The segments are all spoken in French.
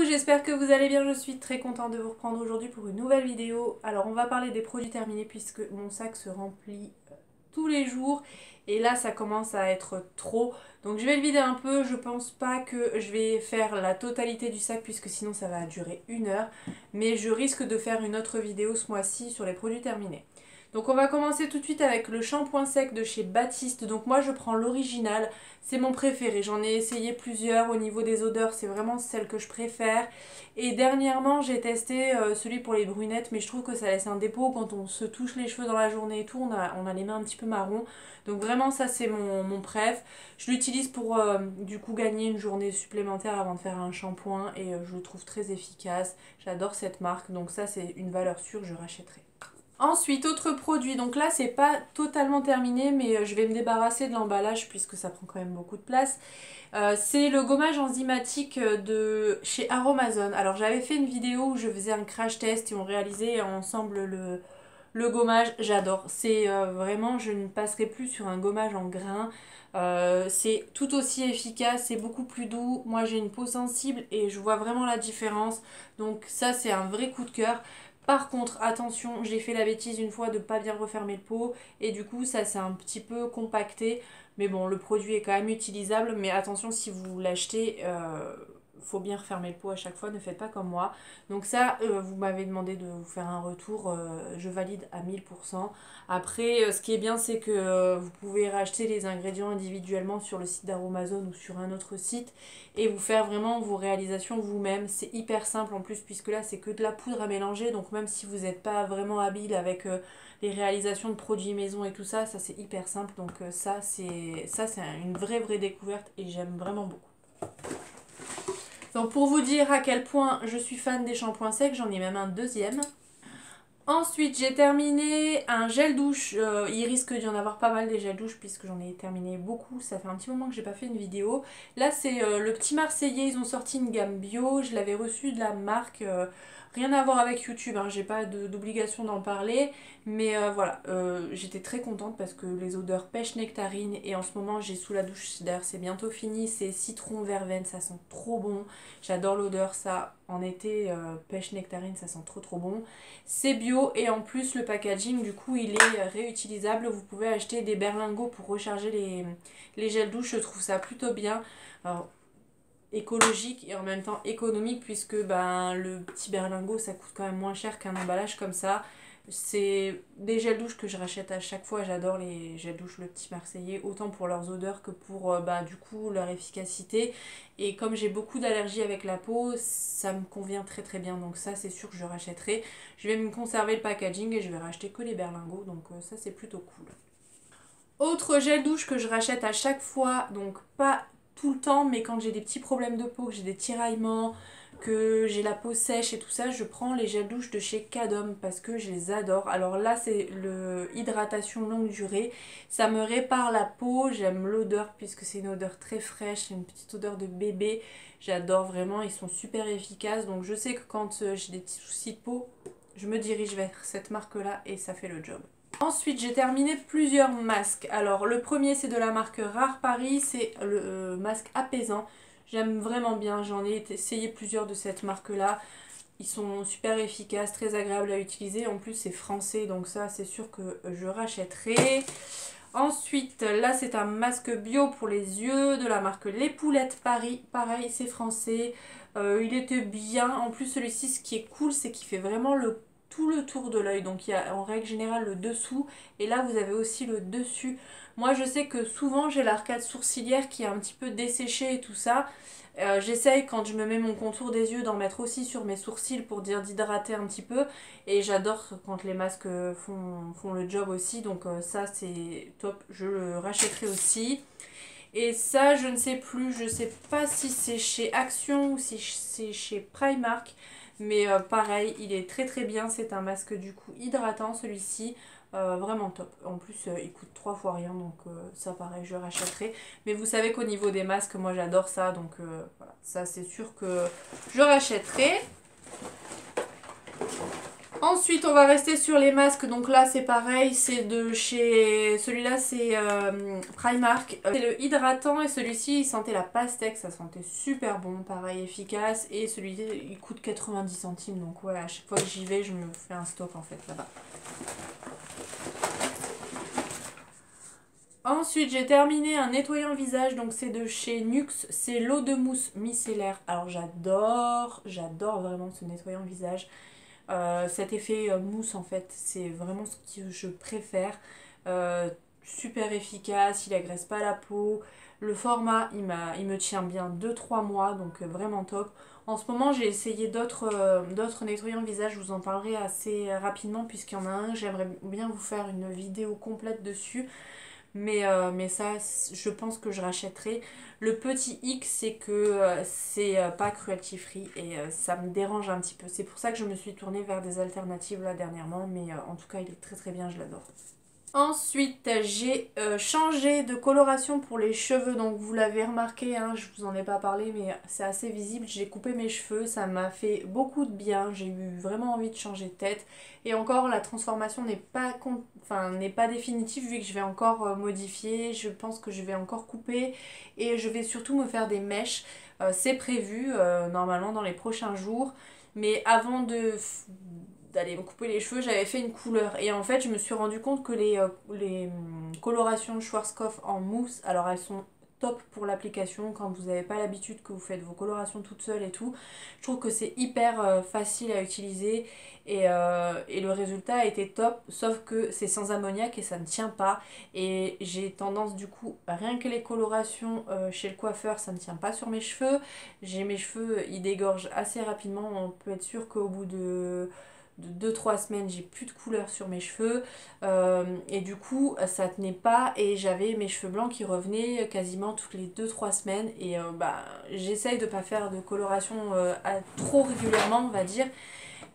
j'espère que vous allez bien, je suis très contente de vous reprendre aujourd'hui pour une nouvelle vidéo. Alors on va parler des produits terminés puisque mon sac se remplit tous les jours et là ça commence à être trop. Donc je vais le vider un peu, je pense pas que je vais faire la totalité du sac puisque sinon ça va durer 1 heure. Mais je risque de faire une autre vidéo ce mois-ci sur les produits terminés. Donc on va commencer tout de suite avec le shampoing sec de chez Baptiste. Donc moi je prends l'original, c'est mon préféré. J'en ai essayé plusieurs, au niveau des odeurs c'est vraiment celle que je préfère. Et dernièrement j'ai testé celui pour les brunettes, mais je trouve que ça laisse un dépôt quand on se touche les cheveux dans la journée et tout, on a les mains un petit peu marron. Donc vraiment ça c'est mon préf. Je l'utilise pour du coup gagner une journée supplémentaire avant de faire un shampoing et je le trouve très efficace. J'adore cette marque, donc ça c'est une valeur sûre, je rachèterai. Ensuite, autre produit, donc là c'est pas totalement terminé mais je vais me débarrasser de l'emballage puisque ça prend quand même beaucoup de place. C'est le gommage enzymatique de chez Aromazone. Alors j'avais fait une vidéo où je faisais un crash test et on réalisait ensemble le gommage, j'adore. C'est vraiment, je ne passerai plus sur un gommage en grains. C'est tout aussi efficace, c'est beaucoup plus doux. Moi j'ai une peau sensible et je vois vraiment la différence. Donc ça c'est un vrai coup de cœur. Par contre, attention, j'ai fait la bêtise une fois de pas bien refermer le pot et du coup ça s'est un petit peu compacté. Mais bon, le produit est quand même utilisable, mais attention si vous l'achetez, faut bien refermer le pot à chaque fois, ne faites pas comme moi. Donc ça, vous m'avez demandé de vous faire un retour, je valide à 1000%. Après, ce qui est bien, c'est que vous pouvez racheter les ingrédients individuellement sur le site d'Aromazone ou sur un autre site et vous faire vraiment vos réalisations vous-même. C'est hyper simple en plus, puisque là, c'est que de la poudre à mélanger, donc même si vous n'êtes pas vraiment habile avec les réalisations de produits maison et tout ça, ça c'est hyper simple. Donc ça c'est une vraie découverte et j'aime vraiment beaucoup. Donc pour vous dire à quel point je suis fan des shampoings secs, j'en ai même un deuxième. Ensuite, j'ai terminé un gel douche. Il risque d'y en avoir pas mal des gels douche puisque j'en ai terminé beaucoup. Ça fait un petit moment que j'ai pas fait une vidéo. Là, c'est le Petit Marseillais. Ils ont sorti une gamme bio. Je l'avais reçu de la marque. Rien à voir avec YouTube, hein, j'ai pas d'obligation d'en parler. Mais voilà, j'étais très contente parce que les odeurs pêche nectarine. Et en ce moment, j'ai sous la douche. D'ailleurs, c'est bientôt fini. C'est citron verveine. Ça sent trop bon. J'adore l'odeur. Ça, en été, pêche nectarine, ça sent trop bon. C'est bio et en plus le packaging du coup il est réutilisable. Vous pouvez acheter des berlingots pour recharger les gels douche. Je trouve ça plutôt bien. Alors, écologique et en même temps économique puisque ben, le petit berlingot ça coûte quand même moins cher qu'un emballage comme ça. C'est des gels douche que je rachète à chaque fois. J'adore les gels douche le Petit Marseillais, autant pour leurs odeurs que pour bah, du coup leur efficacité. Et comme j'ai beaucoup d'allergies avec la peau, ça me convient très bien. Donc ça c'est sûr que je rachèterai. Je vais me conserver le packaging et je vais racheter que les berlingots. Donc ça c'est plutôt cool. Autre gel douche que je rachète à chaque fois, donc pas tout le temps, mais quand j'ai des petits problèmes de peau, que j'ai des tiraillements, que j'ai la peau sèche et tout ça, je prends les gels douche de chez Cadom parce que je les adore. Alors là, c'est le hydratation longue durée. Ça me répare la peau, j'aime l'odeur puisque c'est une odeur très fraîche, une petite odeur de bébé. J'adore vraiment, ils sont super efficaces. Donc je sais que quand j'ai des petits soucis de peau, je me dirige vers cette marque-là et ça fait le job. Ensuite, j'ai terminé plusieurs masques. Alors, le premier, c'est de la marque Rare Paris. C'est le masque apaisant. J'aime vraiment bien. J'en ai essayé plusieurs de cette marque-là. Ils sont super efficaces, très agréables à utiliser. En plus, c'est français, donc ça, c'est sûr que je rachèterai. Ensuite, là, c'est un masque bio pour les yeux de la marque Les Poulettes Paris. Pareil, c'est français. Il était bien. En plus, celui-ci, ce qui est cool, c'est qu'il fait vraiment tout le tour de l'œil. Donc il y a en règle générale le dessous et là vous avez aussi le dessus. Moi je sais que souvent j'ai l'arcade sourcilière qui est un petit peu desséchée et tout ça. J'essaye quand je me mets mon contour des yeux d'en mettre aussi sur mes sourcils pour dire d'hydrater un petit peu. Et j'adore quand les masques font le job aussi. Donc ça c'est top, je le rachèterai aussi. Et ça je ne sais plus, je sais pas si c'est chez Action ou si c'est chez Primark. Mais pareil, il est très bien. C'est un masque du coup hydratant celui-ci. Vraiment top. En plus, il coûte 3 fois rien. Donc ça pareil, je rachèterai. Mais vous savez qu'au niveau des masques, moi j'adore ça. Donc voilà, ça c'est sûr que je rachèterai. Ensuite, on va rester sur les masques. Donc là, c'est pareil, c'est de chez... Celui-là, c'est Primark. C'est le hydratant et celui-ci, il sentait la pastèque. Ça sentait super bon, pareil, efficace. Et celui-ci, il coûte 90 centimes. Donc ouais, à chaque fois que j'y vais, je me fais un stock en fait là-bas. Ensuite, j'ai terminé un nettoyant visage, donc c'est de chez Nuxe, c'est l'eau de mousse micellaire. Alors j'adore vraiment ce nettoyant visage. Cet effet mousse en fait, c'est vraiment ce que je préfère. Euh, Super efficace, il agresse pas la peau. Le format, il me tient bien 2-3 mois, donc vraiment top. En ce moment, j'ai essayé d'autres nettoyants visage, je vous en parlerai assez rapidement puisqu'il y en a un, j'aimerais bien vous faire une vidéo complète dessus. Mais ça, je pense que je rachèterai. Le petit hic, c'est que c'est pas cruelty free et ça me dérange un petit peu. C'est pour ça que je me suis tournée vers des alternatives là dernièrement. Mais en tout cas, il est très très bien, je l'adore. Ensuite, j'ai changé de coloration pour les cheveux. Donc vous l'avez remarqué, hein, je vous en ai pas parlé, mais c'est assez visible. J'ai coupé mes cheveux, ça m'a fait beaucoup de bien. J'ai eu vraiment envie de changer de tête. Et encore, la transformation n'est pas définitive vu que je vais encore modifier. Je pense que je vais encore couper et je vais surtout me faire des mèches. C'est prévu normalement dans les prochains jours. Mais avant d'aller me couper les cheveux, j'avais fait une couleur. Et en fait, je me suis rendu compte que les colorations Schwarzkopf en mousse, alors elles sont top pour l'application quand vous n'avez pas l'habitude que vous faites vos colorations toute seule et tout. Je trouve que c'est hyper facile à utiliser et le résultat a été top, sauf que c'est sans ammoniac et ça ne tient pas. Et j'ai tendance du coup, rien que les colorations chez le coiffeur, ça ne tient pas sur mes cheveux. J'ai mes cheveux, ils dégorgent assez rapidement, on peut être sûr qu'au bout de 2-3 semaines, j'ai plus de couleur sur mes cheveux et du coup ça tenait pas et j'avais mes cheveux blancs qui revenaient quasiment toutes les 2-3 semaines et j'essaye de pas faire de coloration trop régulièrement on va dire,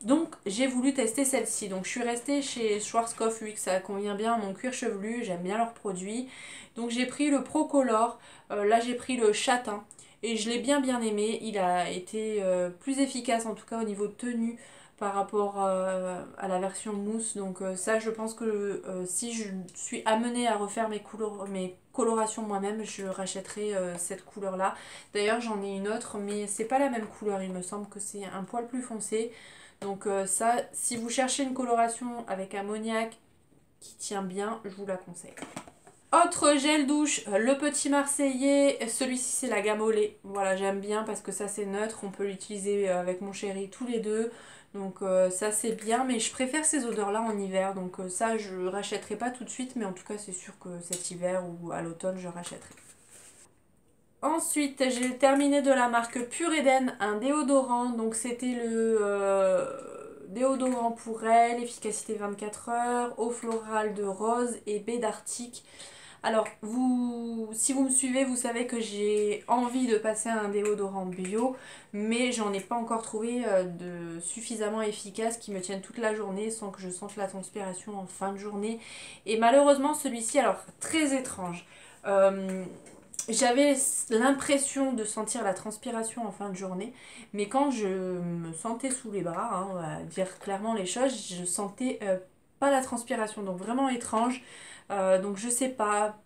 donc j'ai voulu tester celle-ci. Donc je suis restée chez Schwarzkopf vu que ça convient bien à mon cuir chevelu, j'aime bien leurs produits. Donc j'ai pris le Pro Color, là j'ai pris le châtain et je l'ai bien aimé. Il a été plus efficace en tout cas au niveau de tenue par rapport à la version mousse. Donc ça je pense que si je suis amenée à refaire mes colorations moi-même, je rachèterai cette couleur là. D'ailleurs j'en ai une autre mais c'est pas la même couleur, il me semble que c'est un poil plus foncé. Donc ça, si vous cherchez une coloration avec ammoniac qui tient bien, je vous la conseille. Autre gel douche, le petit Marseillais, celui-ci c'est la gamme Olé. Voilà, j'aime bien parce que ça c'est neutre, on peut l'utiliser avec mon chéri tous les deux. Donc ça c'est bien, mais je préfère ces odeurs-là en hiver. Donc ça je rachèterai pas tout de suite, mais en tout cas c'est sûr que cet hiver ou à l'automne je rachèterai. Ensuite, j'ai terminé de la marque Pure Eden, un déodorant. Donc c'était le déodorant pour elle, efficacité 24 heures, eau florale de rose et baie d'Arctique. Alors, si vous me suivez, vous savez que j'ai envie de passer à un déodorant bio, mais j'en ai pas encore trouvé de suffisamment efficace qui me tienne toute la journée sans que je sente la transpiration en fin de journée. Et malheureusement, celui-ci, alors très étrange. Euh, J'avais l'impression de sentir la transpiration en fin de journée, mais quand je me sentais sous les bras, hein, on va dire clairement les choses, je sentais pas la transpiration, donc vraiment étrange. Donc je sais pas,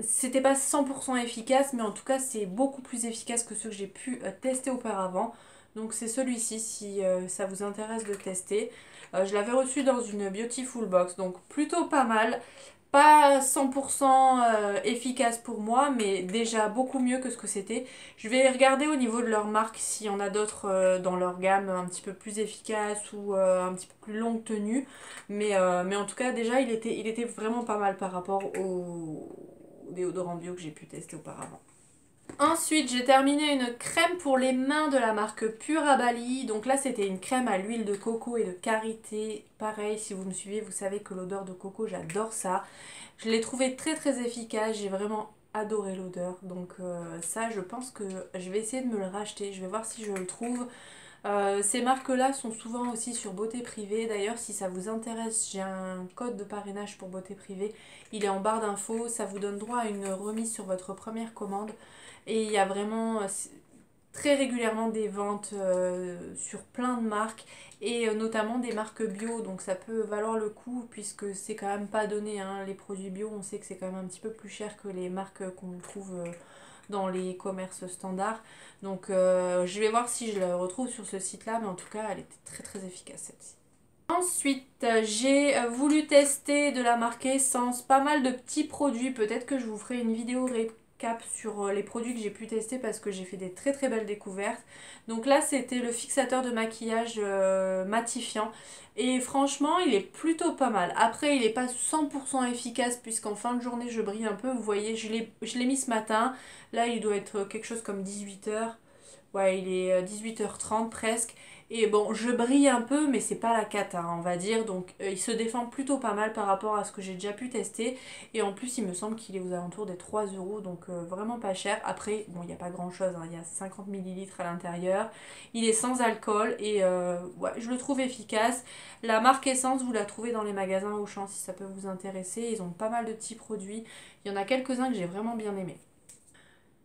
c'était pas 100% efficace, mais en tout cas c'est beaucoup plus efficace que ceux que j'ai pu tester auparavant. Donc c'est celui-ci si ça vous intéresse de tester. Je l'avais reçu dans une Beautiful Box, donc plutôt pas mal. Pas 100% efficace pour moi, mais déjà beaucoup mieux que ce que c'était. Je vais regarder au niveau de leur marque s'il y en a d'autres dans leur gamme un petit peu plus efficaces ou un petit peu plus longue tenue. Mais en tout cas, déjà, il était vraiment pas mal par rapport au déodorant bio que j'ai pu tester auparavant. Ensuite, j'ai terminé une crème pour les mains de la marque Pure à Bali. Donc là, c'était une crème à l'huile de coco et de karité. Pareil, si vous me suivez, vous savez que l'odeur de coco, j'adore ça. Je l'ai trouvé très efficace. J'ai vraiment adoré l'odeur. Donc ça, je pense que je vais essayer de me le racheter. Je vais voir si je le trouve. Ces marques-là sont souvent aussi sur Beauté Privée. D'ailleurs, si ça vous intéresse, j'ai un code de parrainage pour Beauté Privée. Il est en barre d'infos. Ça vous donne droit à une remise sur votre première commande. Et il y a vraiment très régulièrement des ventes sur plein de marques et notamment des marques bio, donc ça peut valoir le coup puisque c'est quand même pas donné, hein. Les produits bio, on sait que c'est quand même un petit peu plus cher que les marques qu'on trouve dans les commerces standards. Donc je vais voir si je la retrouve sur ce site là, mais en tout cas elle était très très efficace celle-ci. Ensuite, j'ai voulu tester de la marque Essence, pas mal de petits produits. Peut-être que je vous ferai une vidéo récap sur les produits que j'ai pu tester parce que j'ai fait des très très belles découvertes. Donc là, c'était le fixateur de maquillage matifiant. Et franchement, il est plutôt pas mal. Après, il n'est pas 100% efficace puisqu'en fin de journée, je brille un peu. Vous voyez, je l'ai mis ce matin. Là, il doit être quelque chose comme 18 h. Ouais, il est 18 h 30 presque. Et bon, je brille un peu, mais c'est pas la cata, hein, on va dire. Donc, il se défend plutôt pas mal par rapport à ce que j'ai déjà pu tester. Et en plus, il me semble qu'il est aux alentours des 3 euros, donc vraiment pas cher. Après, bon, il n'y a pas grand chose, hein, il y a 50 millilitres à l'intérieur. Il est sans alcool et ouais, je le trouve efficace. La marque Essence, vous la trouvez dans les magasins Auchan si ça peut vous intéresser. Ils ont pas mal de petits produits. Il y en a quelques-uns que j'ai vraiment bien aimés.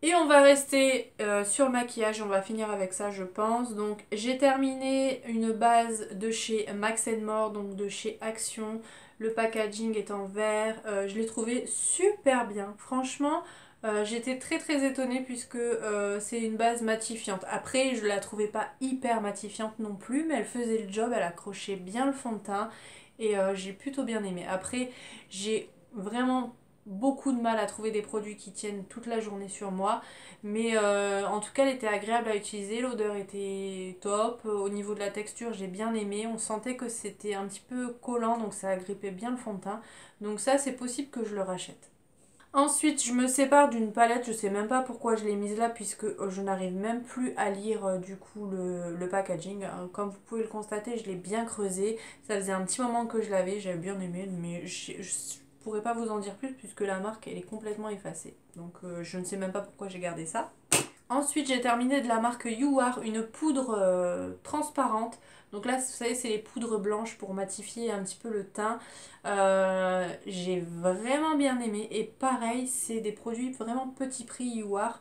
Et on va rester sur le maquillage, on va finir avec ça je pense. Donc j'ai terminé une base de chez Max More, donc de chez Action. Le packaging est en verre, je l'ai trouvé super bien. Franchement, j'étais très très étonnée puisque c'est une base matifiante. Après je la trouvais pas hyper matifiante non plus, mais elle faisait le job, elle accrochait bien le fond de teint. Et j'ai plutôt bien aimé. Après j'ai vraiment beaucoup de mal à trouver des produits qui tiennent toute la journée sur moi, mais en tout cas elle était agréable à utiliser, l'odeur était top, au niveau de la texture j'ai bien aimé, on sentait que c'était un petit peu collant donc ça agrippait bien le fond de teint, donc ça c'est possible que je le rachète. Ensuite, je me sépare d'une palette, je sais même pas pourquoi je l'ai mise là puisque je n'arrive même plus à lire du coup le packaging. Comme vous pouvez le constater, je l'ai bien creusé. Ça faisait un petit moment que je l'avais, j'avais bien aimé, mais je pourrais pas vous en dire plus puisque la marque elle est complètement effacée. Donc je ne sais même pas pourquoi j'ai gardé ça. Ensuite, j'ai terminé de la marque You Are, une poudre transparente. Donc là, vous savez, c'est les poudres blanches pour matifier un petit peu le teint. J'ai vraiment bien aimé. Et pareil, c'est des produits vraiment petit prix You Are.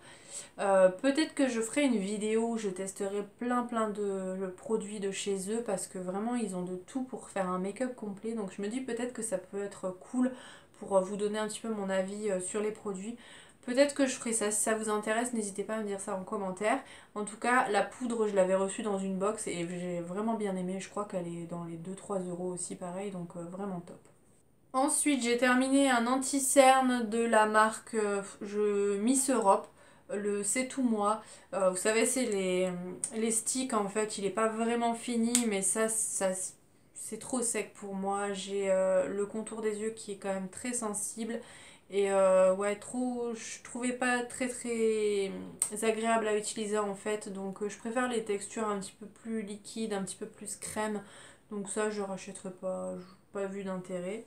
Peut-être que je ferai une vidéo où je testerai plein de produits de chez eux parce que vraiment, ils ont de tout pour faire un make-up complet. Donc je me dis peut-être que ça peut être cool pour vous donner un petit peu mon avis sur les produits. Peut-être que je ferai ça, si ça vous intéresse, n'hésitez pas à me dire ça en commentaire. En tout cas, la poudre, je l'avais reçue dans une box et j'ai vraiment bien aimé. Je crois qu'elle est dans les 2-3 euros aussi, pareil, donc vraiment top. Ensuite, j'ai terminé un anti-cerne de la marque Miss Europe. Le C'est tout moi. Vous savez, c'est les sticks en fait. Il n'est pas vraiment fini, mais ça c'est trop sec pour moi. J'ai le contour des yeux qui est quand même très sensible. Et ouais, je trouvais pas très très agréable à utiliser en fait. Donc je préfère les textures un petit peu plus liquides, un petit peu plus crème. Donc ça, je rachèterai pas. Je n'ai pas vu d'intérêt.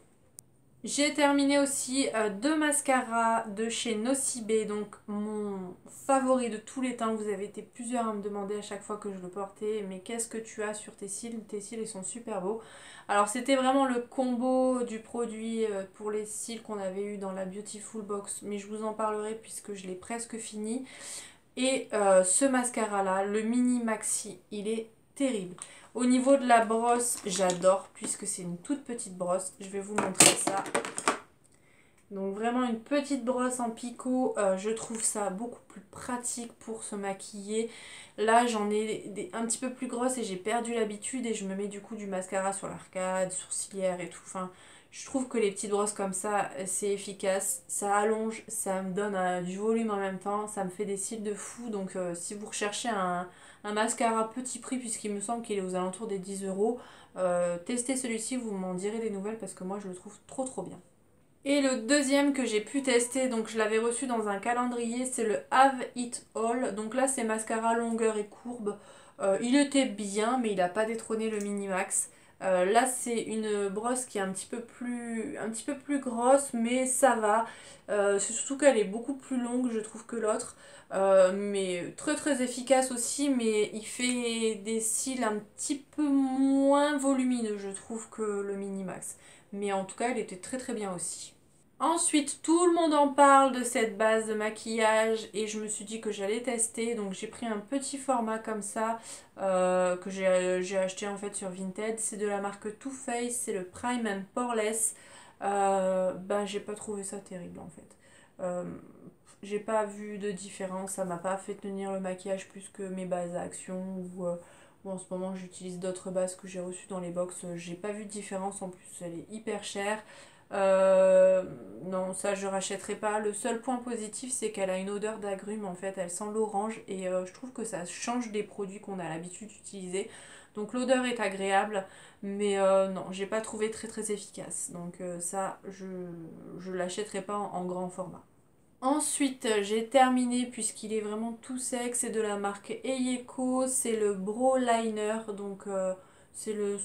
J'ai terminé aussi deux mascaras de chez Nocibé, donc mon favori de tous les temps. Vous avez été plusieurs à me demander à chaque fois que je le portais, mais qu'est-ce que tu as sur tes cils? Tes cils ils sont super beaux. Alors c'était vraiment le combo du produit pour les cils qu'on avait eu dans la Beautiful Box, mais je vous en parlerai puisque je l'ai presque fini. Et ce mascara là, le Mini Maxi, il est terrible. Au niveau de la brosse, j'adore puisque c'est une toute petite brosse. Je vais vous montrer ça. Donc vraiment une petite brosse en picot, je trouve ça beaucoup plus pratique pour se maquiller. Là j'en ai un petit peu plus grosses et j'ai perdu l'habitude et je me mets du coup du mascara sur l'arcade, sourcilière et tout. Enfin, je trouve que les petites brosses comme ça, c'est efficace, ça allonge, ça me donne du volume en même temps, ça me fait des cils de fou. Donc si vous recherchez un mascara petit prix, puisqu'il me semble qu'il est aux alentours des 10 euros, testez celui-ci, vous m'en direz des nouvelles parce que moi je le trouve trop bien. Et le deuxième que j'ai pu tester, donc je l'avais reçu dans un calendrier, c'est le Have It All. Donc là c'est mascara longueur et courbe. Il était bien mais il n'a pas détrôné le Minimax. Là c'est une brosse qui est un petit peu plus grosse mais ça va. C'est surtout qu'elle est beaucoup plus longue je trouve que l'autre. Mais très efficace aussi, mais il fait des cils un petit peu moins volumineux je trouve que le Minimax. Mais en tout cas, elle était très bien aussi. Ensuite, tout le monde en parle de cette base de maquillage et je me suis dit que j'allais tester. Donc j'ai pris un petit format comme ça que j'ai acheté en fait sur Vinted. C'est de la marque Too Faced, c'est le Prime and Poreless. Ben j'ai pas trouvé ça terrible en fait. Euh, j'ai pas vu de différence, ça m'a pas fait tenir le maquillage plus que mes bases à action ou en ce moment j'utilise d'autres bases que j'ai reçues dans les box. J'ai pas vu de différence, en plus elle est hyper chère. Euh, non, ça je rachèterai pas. Le seul point positif, c'est qu'elle a une odeur d'agrumes en fait. Elle sent l'orange et je trouve que ça change des produits qu'on a l'habitude d'utiliser. Donc l'odeur est agréable, mais non, j'ai pas trouvé très efficace. Donc ça, je l'achèterai pas en grand format. Ensuite, j'ai terminé puisqu'il est vraiment tout sec. C'est de la marque Eyeko. C'est le Brow Liner. Donc, c'est le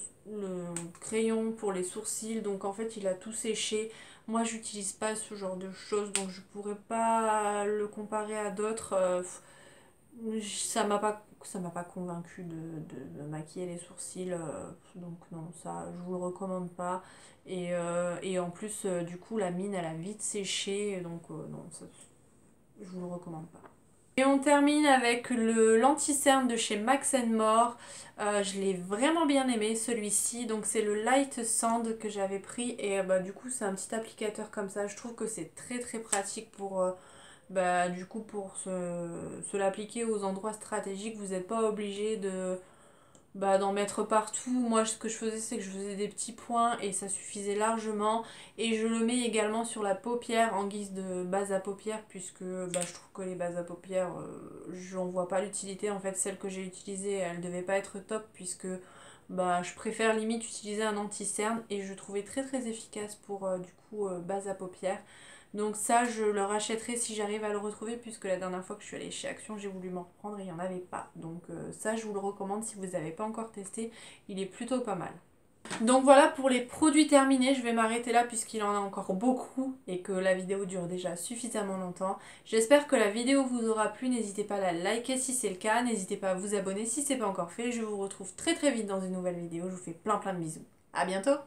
crayon pour les sourcils. Donc, en fait, il a tout séché. Moi, j'utilise pas ce genre de choses. Donc, je pourrais pas le comparer à d'autres. Ça m'a pas convaincu de maquiller les sourcils, donc non, ça je vous le recommande pas. Et en plus, du coup, la mine elle a vite séché, donc non, ça, je vous le recommande pas. Et on termine avec le l'anti-cerne de chez Max More. Je l'ai vraiment bien aimé celui-ci. Donc c'est le Light Sand que j'avais pris. Et bah, du coup c'est un petit applicateur comme ça. Je trouve que c'est très pratique pour, bah, du coup, pour se l'appliquer aux endroits stratégiques. Vous n'êtes pas obligé de d'en mettre partout. Moi, ce que je faisais, c'est que je faisais des petits points et ça suffisait largement. Et je le mets également sur la paupière en guise de base à paupières, puisque bah, je trouve que les bases à paupières, j'en vois pas l'utilité. En fait, celle que j'ai utilisée, elle devait pas être top, puisque bah, je préfère limite utiliser un anti-cerne et je trouvais très efficace pour du coup base à paupières. Donc ça, je le rachèterai si j'arrive à le retrouver, puisque la dernière fois que je suis allée chez Action, j'ai voulu m'en reprendre et il n'y en avait pas. Donc ça, je vous le recommande si vous n'avez pas encore testé. Il est plutôt pas mal. Donc voilà pour les produits terminés, je vais m'arrêter là puisqu'il en a encore beaucoup et que la vidéo dure déjà suffisamment longtemps. J'espère que la vidéo vous aura plu, n'hésitez pas à la liker si c'est le cas, n'hésitez pas à vous abonner si ce n'est pas encore fait. Je vous retrouve très vite dans une nouvelle vidéo, je vous fais plein de bisous. À bientôt!